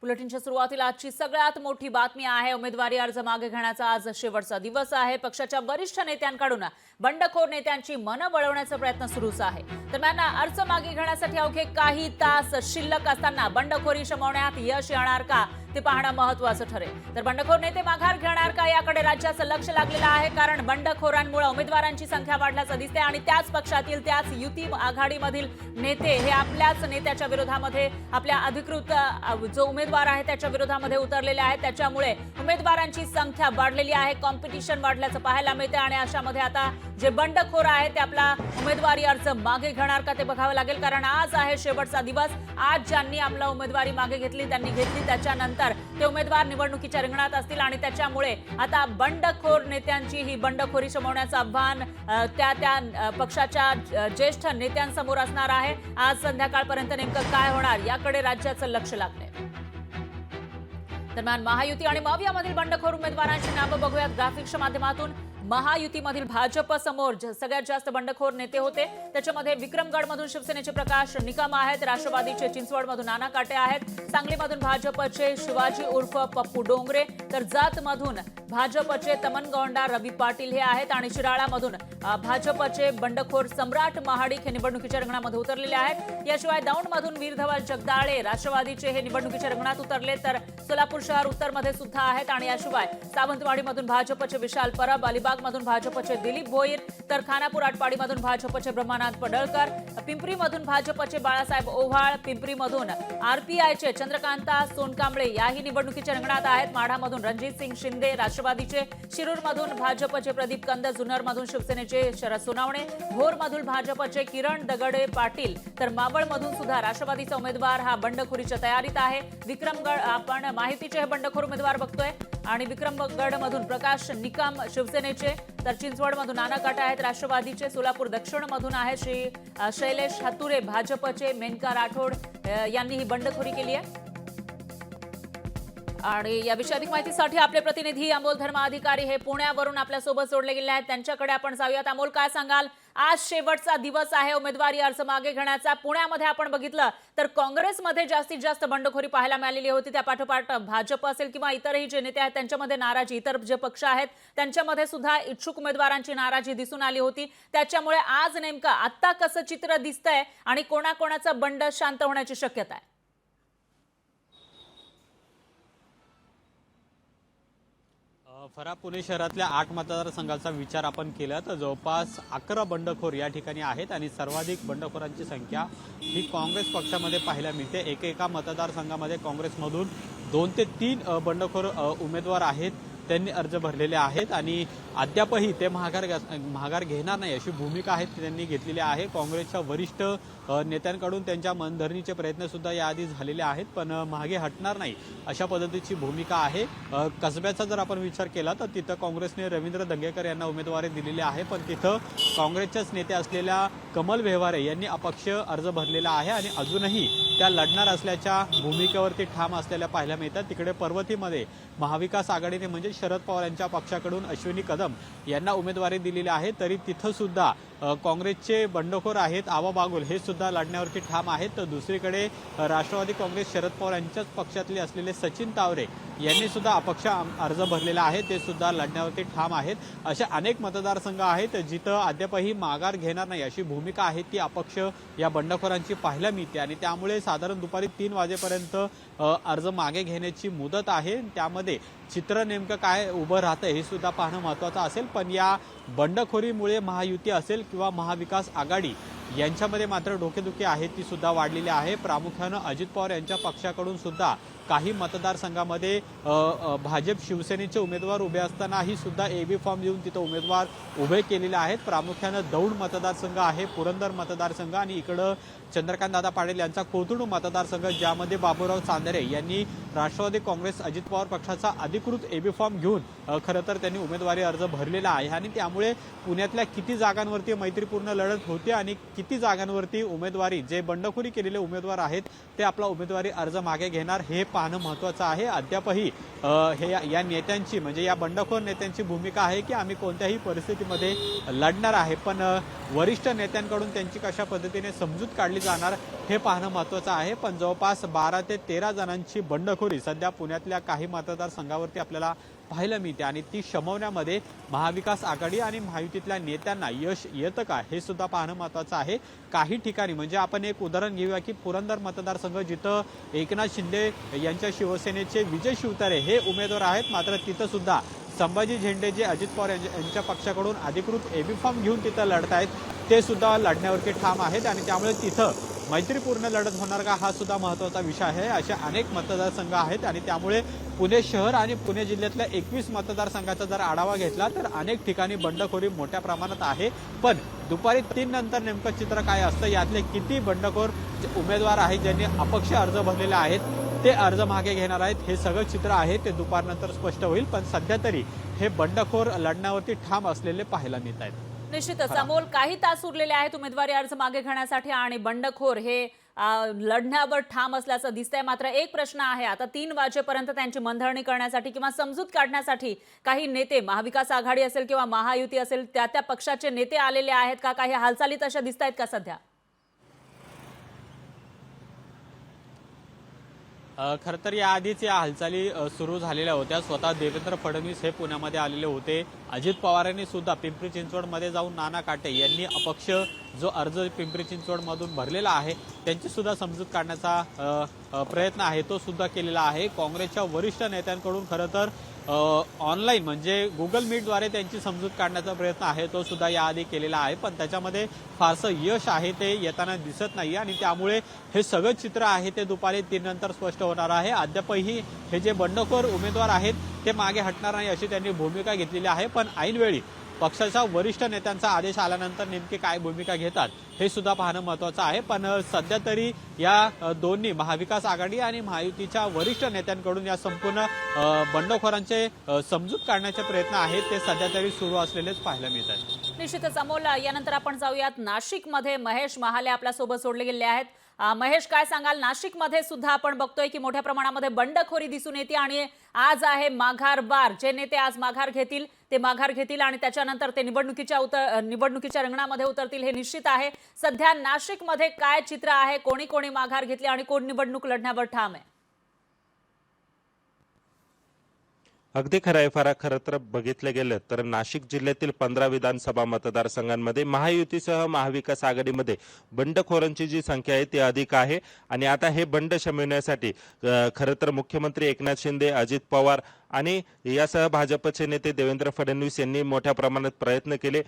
बुलेटिनच्या सुरुवातीला आजची सगळ्यात मोठी बातमी आहे। उमेदवारी अर्ज मागे घेण्याचा आज शेवटचा दिवस आहे। पक्षाच्या वरिष्ठ नेत्यांकडून बंडखोर नेत्यांची मन वळवण्याचा प्रयत्न सुरूच आहे। दरम्यान अर्ज मागे घेण्यासाठी अवघे काही तास शिल्लक असताना बंडखोरी शमवण्यात यश येणार का ते पाहणं महत्त्वाचं ठरेल। तर बंडखोर नेते माघार घेणार का याकडे राज्याचं लक्ष लागलेलं आहे, कारण बंडखोरांमुळे उमेदवारांची संख्या वाढल्याचं दिसते आणि त्याच पक्षातील त्याच युती आघाडीमधील नेते हे आपल्याच नेत्याच्या विरोधामध्ये आपल्या अधिकृत जो उमेदवार आहे त्याच्या विरोधामध्ये उतरलेले आहेत। त्याच्यामुळे उमेदवारांची संख्या वाढलेली आहे, कॉम्पिटिशन वाढल्याचं पाहायला मिळते आणि अशामध्ये आता जे बंडखोर आहे ते आपला उमेदवारी अर्ज मागे घेणार का ते बघावं लागेल, कारण आज आहे शेवटचा दिवस। आज ज्यांनी आपला उमेदवारी मागे घेतली त्यांनी घेतली, त्याच्यानंतर ते उमेदवार निवडणुकीच्या रिंगणात असतील आणि त्याच्यामुळे आता बंडखोर नेत्यांची ही बंडखोरी शमवण्याचं आव्हान त्या पक्षाच्या ज्येष्ठ नेत्यांसमोर असणार आहे। आज संध्याकाळपर्यंत नेमकं काय होणार याकडे राज्याचं लक्ष लागलंय। दरम्यान महायुती आणि मवियामधील बंडखोर उमेदवारांची नावं बघूयात ग्राफिक्सच्या माध्यमातून। महायुतीमधील भाजप समोर सगळ्यात जास्त बंडखोर नेते होते, त्याच्यामध्ये विक्रमगडमधून शिवसेनेचे प्रकाश निकम आहेत, राष्ट्रवादीचे चिंचवडमधून नाना काटे आहेत, सांगलीमधून भाजपचे शिवाजी उर्फ पप्पू डोंगरे, तर जातमधून भाजपचे तमनगौंडा रवी पाटील हे आहेत आणि शिराळामधून भाजपचे बंडखोर सम्राट महाडिक हे निवडणुकीच्या रिंगणामध्ये उतरलेले आहेत। याशिवाय दौंडमधून वीरधवल जगदाळे राष्ट्रवादीचे हे निवडणुकीच्या रिंगणात उतरले, तर सोलापूर शहर उत्तरमध्ये सुद्धा आहेत आणि याशिवाय सावंतवाडीमधून भाजपचे विशाल परब, अलिबागमधून भाजपचे दिलीप भोईर, तर खानापूर आटपाडीमधून भाजपचे ब्रह्मानाथ पडळकर, पिंपरीमधून भाजपचे बाळासाहेब ओव्हाळ, पिंपरीमधून आरपीआयचे चंद्रकांता सोनकांबळे याही निवडणुकीच्या रिंगणात आहेत, माढामधून रणजित सिंग शिंदे राष्ट्रवादीचे, शिरूरमधून भाजपचे प्रदीप कंद, जुन्नरमधून शिवसेनेचे शरद सोनावणे, भोरमधून भाजपचे किरण दगडे पाटील, तर मावळमधून सुद्धा राष्ट्रवादीचा उमेदवार हा बंडखोरीच्या तयारीत आहे। विक्रमगड आपण माहितीचे हे बंडखोर उमेदवार बघतोय आणि विक्रमगडमधून प्रकाश निकम शिवसेनेचे, तर चिंचवडमधून नाना काटे आहेत राष्ट्रवादीचे, सोलापूर दक्षिणमधून आहे श्री शैलेश हातुरे भाजपचे, मेनका राठोड यांनी ही बंडखोरी केली आहे। आणि याविषयी अधिक माहितीसाठी आपले प्रतिनिधी अमोल धर्माधिकारी हे पुण्यावरून आपल्या सोबत जोडले गेले आहेत, त्यांच्याकडे आपण जाऊयात। अमोल, काय सांगाल? आज शेवटचा दिवस आहे उमेदवारी अर्ज मागे घेण्याचा। पुण्यामध्ये आपण बघितलं तर काँग्रेसमध्ये जास्तीत जास्त बंडखोरी पाहायला मिळालेली होती, त्या पाठोपाठ भाजप असेल किंवा इतरही जे नेते आहेत त्यांच्यामध्ये नाराजी, इतर जे पक्ष आहेत त्यांच्यामध्ये सुद्धा इच्छुक उमेदवारांची नाराजी दिसून आली होती। त्याच्यामुळे आज नेमकं आता कसं चित्र दिसतंय आणि कोणाकोणाचा बंड शांत होण्याची शक्यता आहे? फरा पुणे शहरातल्या 8 मतदारसंघाचा विचार आपण केला तर जवळपास 11 बंडखोर या ठिकाणी आहेत आणि सर्वाधिक बंडखोरांची संख्या ही काँग्रेस पक्षामध्ये पाहायला मिळते। एका मतदारसंघामध्ये काँग्रेसमधून 2 ते 3 बंडखोर उमेदवार आहेत, त्यांनी अर्ज भरलेले आहेत आणि अद्यापही ते माघार घेणार नाही अशी भूमिका आहे त्यांनी घेतलेली आहे। काँग्रेसच्या वरिष्ठ नेत्यांकडून त्यांच्या मनधरणीचे प्रयत्न सुद्धा याआधी झालेले आहेत, पण मागे हटणार नाही अशा पद्धतीची भूमिका आहे। कसब्याचा जर आपण विचार केला तर तिथं काँग्रेसने रवींद्र दंगेकर यांना उमेदवारी दिलेली आहे, पण तिथं काँग्रेसच्याच नेते असलेल्या कमल व्यवहारे यांनी अपक्ष अर्ज भरलेला आहे आणि अजूनही त्या लढणार असल्याच्या भूमिकेवरती ठाम असलेल्या पाहायला मिळतात। तिकडे पर्वतीमध्ये महाविकास आघाडीने म्हणजे शरद पवार यांच्या पक्षाकडून अश्विनी कदम यांना उमेदवारी दिलेली आहे, तरी तिथं सुद्धा काँग्रेसचे बंडखोर आहेत आवा बागुल हे सुद्धा लढण्यावरती ठाम आहेत। तर दुसरीकडे राष्ट्रवादी काँग्रेस शरद पवार यांच्याच पक्षातले असलेले सचिन तावरे यांनी सुद्धा अपक्ष अर्ज भरलेला आहे, ते सुद्धा लढण्यावरती ठाम आहेत। अशा अनेक मतदारसंघ आहेत जिथं अद्यापही माघार घेणार नाही अशी भूमिका आहे ती अपक्ष या बंडखोरांची पाहायला मिळते आणि त्यामुळे साधारण दुपारी 3 वाजेपर्यंत अर्ज मागे घेण्याची मुदत आहे। त्यामध्ये चित्र नेमकं काय उभं राहतं हे सुद्धा पाहणं महत्त्वाचं असेल, पण या बंडखोरीमुळे महायुती असेल किंवा महाविकास आघाडी यांच्यामध्ये मात्र डोकेदुखी आहे ती सुद्धा वाढलेली आहे। प्रामुख्यानं अजित पवार यांच्या पक्षाकडून सुद्धा काही मतदारसंघामध्ये भाजप शिवसेनेचे उमेदवार उभे असतानाही सुद्धा एबी फॉर्म देऊन तिथं उमेदवार उभे केलेले आहेत। प्रामुख्यानं दौंड मतदारसंघ आहे, पुरंदर मतदारसंघ आणि इकडं चंद्रकांत दादा पाटील यांचा कोथरूड मतदारसंघ ज्यामध्ये बाबूराव चांदरे यांनी राष्ट्रवादी काँग्रेस अजित पवार पक्षाचा अधिकृत एबी फॉर्म घेऊन खरं तर त्यांनी उमेदवारी अर्ज भरलेला आहे आणि त्यामुळे पुण्यातल्या किती जागांवरती मैत्रीपूर्ण लढत होते आणि किती जागांवरती उमेदवारी जे बंडखोरी केलेले उमेदवार आहेत ते आपला उमेदवारी अर्ज मागे घेणार हे पाहणं महत्त्वाचं आहे. अद्यापही हे या नेत्यांची म्हणजे या बंडखोर नेत्यांची भूमिका आहे की आम्ही कोणत्याही परिस्थितीमध्ये लढणार आहे, पण वरिष्ठ नेत्यांकडून त्यांची कशा पद्धतीने समजूत काढली जाणार हे पाहणं महत्त्वाचं आहे. पण जवळपास 12 ते 13 जणांची बंडखोरी सध्या पुण्यातल्या काही मतदारसंघावरती आपल्याला पाहायला मिळते आणि ती शमवण्यामध्ये महाविकास आघाडी आणि महायुतीतल्या नेत्यांना यश येतं का हे सुद्धा पाहणं महत्त्वाचं आहे. काही ठिकाणी म्हणजे आपण एक उदाहरण घेऊया की पुरंदर मतदारसंघ जिथं एकनाथ शिंदे यांच्या शिवसेनेचे विजय शिवतारे हे उमेदवार आहेत, मात्र तिथं सुद्धा संभाजी झेंडे जे अजित पवार यांच्या पक्षाकडून अधिकृत एबी फॉर्म घेऊन तिथं लढतायत ते सुद्धा लढण्यावरती ठाम आहेत आणि त्यामुळे तिथं मैत्रीपूर्ण लढत होणार का हा सुद्धा महत्त्वाचा विषय आहे. अशा अनेक मतदारसंघ आहेत आणि त्यामुळे पुणे शहर आणि पुणे जिल्ह्यातल्या 21 मतदारसंघाचा जर आढावा घेतला तर अनेक ठिकाणी बंडखोरी मोठ्या प्रमाणात आहे. पण दुपारी 3 नंतर नेमकं चित्र काय असतं, यातले किती बंडखोर उमेदवार आहेत ज्यांनी अपक्ष अर्ज भरलेले आहेत ते अर्ज मागे घेणार आहेत हे सगळं चित्र आहे ते दुपारनंतर स्पष्ट होईल. पण सध्या तरी हे बंडखोर लढण्यावरती ठाम असलेले पाहायला मिळत आहेत. निश्चितच अमोल, काही तास उरलेले आहेत उमेदवारी अर्ज मागे घेण्यासाठी आणि बंडखोर हे लढण्यावर ठाम असल्याचं दिसतंय. मात्र एक प्रश्न आहे, आता 3 वाजेपर्यंत त्यांची मनधरणी करण्यासाठी किंवा समजूत काढण्यासाठी काही नेते महाविकास आघाडी असेल किंवा महायुती असेल त्या पक्षाचे नेते आलेले आहेत का? काही हालचाली तशा दिसत आहेत का सध्या? खरं तर याआधीच या हालचाली सुरू झालेल्या होत्या. स्वतः देवेंद्र फडणवीस हे पुण्यामध्ये आलेले होते. अजित पवारांनी सुद्धा पिंपरी चिंचवडमध्ये जाऊन नाना काटे यांनी अपक्ष जो अर्ज पिंपरी चिंचवडमधून भरलेला आहे त्यांची सुद्धा समजूत काढण्याचा प्रयत्न आहे तो सुद्धा केलेला आहे. काँग्रेसच्या वरिष्ठ नेत्यांकडून खरं तर ऑनलाईन म्हणजे गुगल मीटद्वारे त्यांची समजूत काढण्याचा प्रयत्न आहे तो सुद्धा याआधी केलेला आहे, पण त्याच्यामध्ये फारसं यश आहे ते येताना दिसत नाही आणि त्यामुळे हे सगळं चित्र आहे ते दुपारी 3 नंतर स्पष्ट होणार आहे. अद्यापही हे जे बंडखोर उमेदवार आहेत ते मागे हटणार नाही अशी त्यांनी भूमिका घेतलेली आहे, पण ऐनवेळी पक्षाच्या वरिष्ठ नेत्यांचा आदेश आल्यानंतर नेमकी काय भूमिका घेतात हे सुद्धा पाहणं महत्त्वाचं आहे. पण सध्या तरी या दोन्ही महाविकास आघाडी आणि महायुतीच्या वरिष्ठ नेत्यांकडून या संपूर्ण बंडखोरांचे समजूत काढण्याचे प्रयत्न आहेत ते सध्या तरी सुरू असलेलेच पाहायला मिळत आहेत. निश्चितच अमोल, यानंतर आपण जाऊयात नाशिकमध्ये. महेश महाले आपल्यासोबत जोडले गेले आहेत. महेश, काय सांगाल? नाशिकमध्ये सुद्धा आपण बघतोय की मोठ्या प्रमाणामध्ये बंडखोरी दिसून येते आणि आज आहे माघार बार. जे नेते आज माघार घेतील ते माघार घेतील आणि त्याच्यानंतर ते निवडणुकीच्या रिंगणामध्ये उतरतील हे निश्चित आहे. सध्या नाशिकमध्ये काय चित्र आहे? कोणी कोणी माघार घेतली आणि कोण निवडणूक लढण्यावर ठाम आहे? अगदी खरं आहे फारा. खरं तर बघितलं गेलं तर नाशिक जिल्ह्यातील 15 विधानसभा मतदारसंघांमध्ये महायुतीसह महाविकास आघाडीमध्ये बंडखोरांची जी संख्या आहे ती अधिक आहे आणि आता हे बंड शमवण्यासाठी खरं तर मुख्यमंत्री एकनाथ शिंदे, अजित पवार आणि यासह भाजपचे नेते देवेंद्र फडणवीस यांनी मोठ्या प्रमाणात प्रयत्न केले.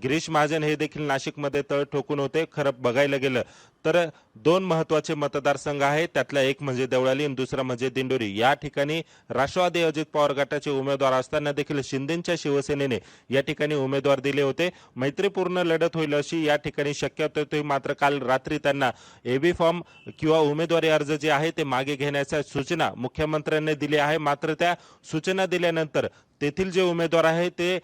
गिरीश महाजन हे देखील नाशिकमध्ये तळ ठोकून होते. खरं बघायला गेलं तर 2 महत्त्वाचे मतदारसंघ आहेत, त्यातला एक म्हणजे देवळाली आणि दुसरा म्हणजे दिंडोरी. या ठिकाणी राष्ट्रवादी अजित पवार गटाचे उमेदवार असताना देखील शिंदेच्या शिवसेनेने या ठिकाणी उमेदवार दिले होते. मैत्रीपूर्ण लढत होईल अशी या ठिकाणी शक्यता होती, मात्र काल रात्री त्यांना एबी फॉर्म किंवा उमेदवारी अर्ज जे आहे ते मागे घेण्याच्या सूचना मुख्यमंत्र्यांनी दिली आहे. मात्र त्या सूचना दिल्यानंतर तेथील जे उमेदवार आहे ते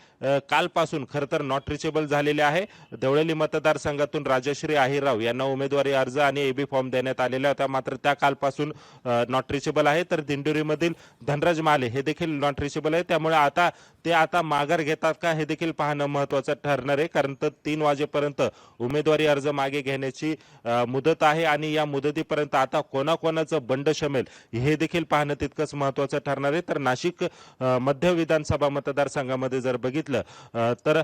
कालपासून खरं तर नॉट रिचेबल झालेले आहे. देवळाली मतदारसंघातून राजश्री आहिरराव यांना उमेदवारी अर्ज आणि एबी फॉर्म देण्यात आलेला होता, मात्र त्या कालपासून नॉट रिचेबल आहे. तर दिंडोरीमधील धनराज महाले हे देखील नॉट रिचेबल आहे. त्यामुळे आता माघार घेतात का हे देखील पाहणं महत्त्वाचं ठरणार आहे, कारण तर 3 वाजेपर्यंत उमेदवारी अर्ज मागे घेण्याची मुदत आहे आणि या मुदतीपर्यंत आता कोणाकोणाचं बंड शमेल हे देखील पाहणं तितकंच महत्त्वाचं ठरणार आहे. तर नाशिक मध्य विधानसभा मतदारसंघामध्ये जर बघितलं तर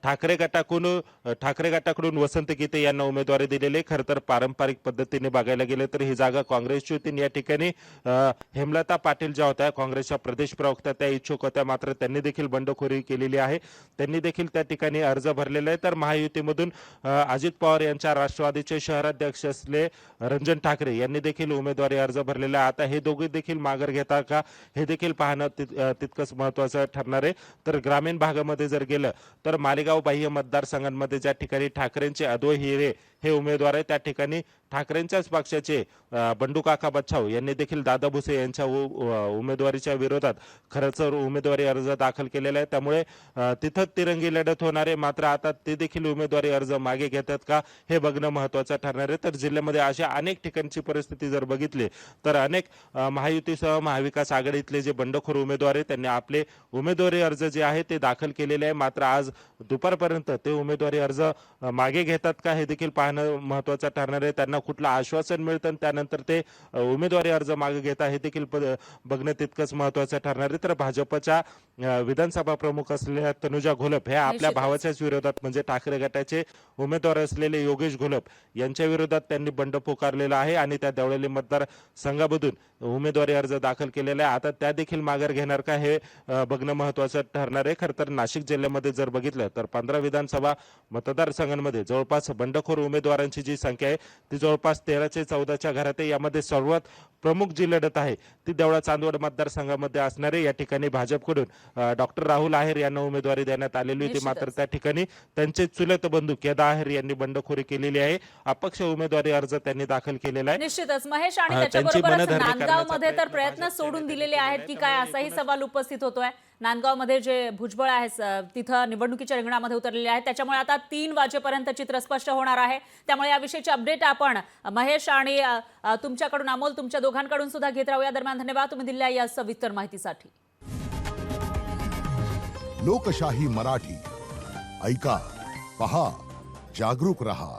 ठाकरे गटाकडून वसंत गीते यांना उमेदवारी दिलेली. खरं तर पारंपरिक पद्धतीने बघायला गेलं तर ही जागा काँग्रेसची होती. या ठिकाणी हेमलता पाटील ज्या होत्या काँग्रेसच्या प्रदेश प्रवक्त्या त्या इच्छुक होत्या, मात्र त्यांनी देखील बंडखोरी केलेली आहे. त्यांनी देखील त्या ठिकाणी अर्ज भरलेला आहे. तर महायुतीमधून अजित पवार यांच्या राष्ट्रवादीचे शहराध्यक्ष असले रंजन ठाकरे यांनी देखील उमेदवारी अर्ज भरलेला आहे. आता हे दोघे देखील माघार घेतात का हे देखील पाहणं तितकंच महत्त्वाचं ठरणार आहे. तर ग्रामीण भागामध्ये जर गेलं तर मालेगाव बाह्य मतदारसंघांमध्ये ज्या ठिकाणी ठाकरेंचे अद्वै हिरे हे उमेदवार आहे. त्या ठिकाणी ठाकरेंच्याच पक्षाचे बंडू काका बच्छाव यांनी देखील दादा भुसे यांच्या उमेदवारीच्या विरोधात खरंच उमेदवारी अर्ज दाखल केलेला आहे. त्यामुळे तिथं तिरंगी लढत होणार आहे. मात्र आता ते देखील उमेदवारी अर्ज मागे घेतात का हे बघणं महत्त्वाचं ठरणार आहे. तर जिल्ह्यामध्ये अशा अनेक ठिकाणची परिस्थिती जर बघितली तर अनेक महायुतीसह महाविकास आघाडीतले जे बंडखोर उमेदवार आहेत त्यांनी आपले उमेदवारी अर्ज जे आहे ते दाखल केलेले आहे. मात्र आज दुपारपर्यंत ते उमेदवारी अर्ज मागे घेतात का हे देखील पाहणं महत्त्वाचं ठरणार आहे. त्यांना कुठलं आश्वासन मिळतं आणि त्यानंतर ते उमेदवारी अर्ज मागे घेता हे देखील बघणं तितकंच महत्त्वाचं ठरणार आहे. तर भाजपच्या विधानसभा प्रमुख असलेल्या तनुजा घोलप ह्या आपल्या निश्चितच. भावाच्याच विरोधात म्हणजे ठाकरे गटाचे उमेदवार असलेले योगेश घोलप यांच्या विरोधात त्यांनी बंड पुकारलेला आहे आणि त्या देवळाली मतदारसंघामधून उमेदवारी अर्ज दाखल केलेला आहे. आता त्या देखील माघार घेणार का हे बघणं महत्त्वाचं ठरणार आहे. खरं तर नाशिक जिल्ह्यामध्ये जर बघितलं तर 15 विधानसभा मतदारसंघांमध्ये जवळपास बंडखोर उमेदवारांची जी संख्या आहे ती जवळपास 13 ते 14च्या घरात आहे. यामध्ये सर्वात प्रमुख जी लढत आहे ती देवळा चांदवड मतदारसंघामध्ये असणार आहे. या ठिकाणी भाजपकडून डॉक्टर राहुल आहेर यांना उमेदवारी देण्यात आलेली होती. मात्र निश्चितच. त्या ठिकाणी त्यांचे चुलत बंधू केदार आहेर यांनी बंडखोरी केलेली आहे. अपक्ष उमेदवारी अर्ज त्यांनी दाखल केलेला आहे. निश्चितच महेश, आणि त्यांची त्याच्याबरोबरच मनधरणी नांदगाव मध्ये तर करण्याचा प्रयत्न प्रयत्न सोडून भाजप दिलेले आहेत की काय, त्यामुळे असाही एकूणच- सवाल उपस्थित होतोय. नांदगाव मध्ये जे भुजबळ आहे तिथं निवडणुकीच्या रिंगणामध्ये उतरलेले आहेत, त्याच्यामुळे आता 3 वाजेपर्यंत चित्र स्पष्ट होणार आहे. त्यामुळे याविषयीची अपडेट आपण महेश आणि तुमच्याकडून अमोल, तुमच्या दोघांकडून सुद्धा घेत राहूया. दरम्यान धन्यवाद तुम्ही दिलेल्या या सविस्तर माहितीसाठी. लोकशाही मराठी ऐका, पहा, जागरूक रहा.